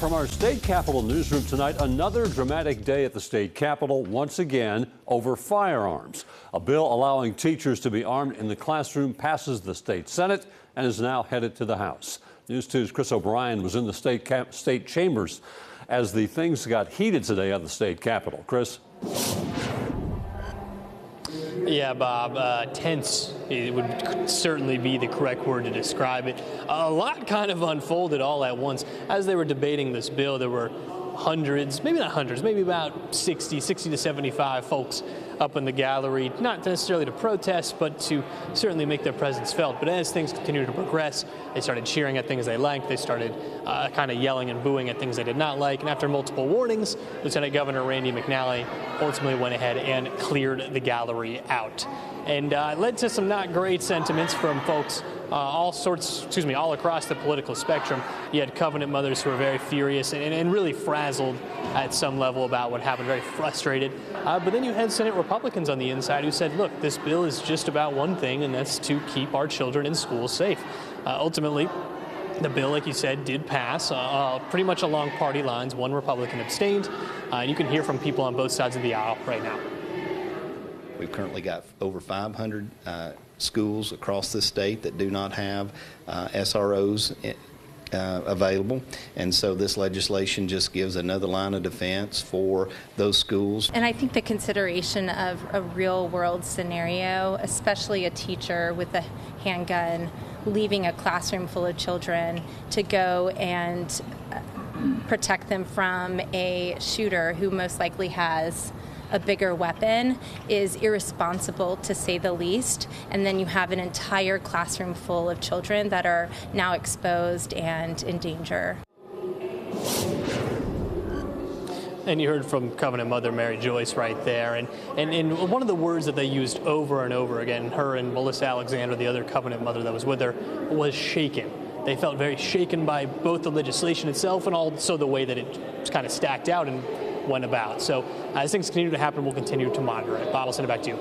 from our state capitol newsroom tonight, another dramatic day at the state capitol, once again over firearms. A bill allowing teachers to be armed in the classroom passes the state Senate and is now headed to the House. News 2's Chris O'Brien was in the state chambers as the things got heated today at the state capitol. Chris? Yeah, Bob, tense, it would certainly be the correct word to describe it. A lot kind of unfolded all at once. As they were debating this bill, there were hundreds, maybe not hundreds, maybe about 60 to 75 folks up in the gallery, not necessarily to protest, but to certainly make their presence felt. But as things continued to progress, they started cheering at things they liked. They started kind of yelling and booing at things they did not like. And after multiple warnings, Lieutenant Governor Randy McNally ultimately went ahead and cleared the gallery out. And it led to some not great sentiments from folks all across the political spectrum. You had Covenant mothers who were very furious and really frazzled at some level about what happened, very frustrated. But then you had Senate Republicans on the inside who said, look, this bill is just about one thing, and that's to keep our children in school safe. Ultimately, the bill, like you said, did pass pretty much along party lines. One Republican abstained, and you can hear from people on both sides of the aisle right now. We've currently got over 500 schools across the state that do not have SROs available, and so this legislation just gives another line of defense for those schools. And I think the consideration of a real-world scenario, especially a teacher with a handgun leaving a classroom full of children to go and protect them from a shooter who most likely has a bigger weapon, is irresponsible, to say the least. And then you have an entire classroom full of children that are now exposed and in danger. And you heard from Covenant Mother Mary Joyce right there. And one of the words that they used over and over again, her and Melissa Alexander, the other Covenant mother that was with her, was shaken. They felt very shaken by both the legislation itself and also the way that it kind of stacked out and went about. So as things continue to happen, we'll continue to monitor it. Bob, I'll send it back to you.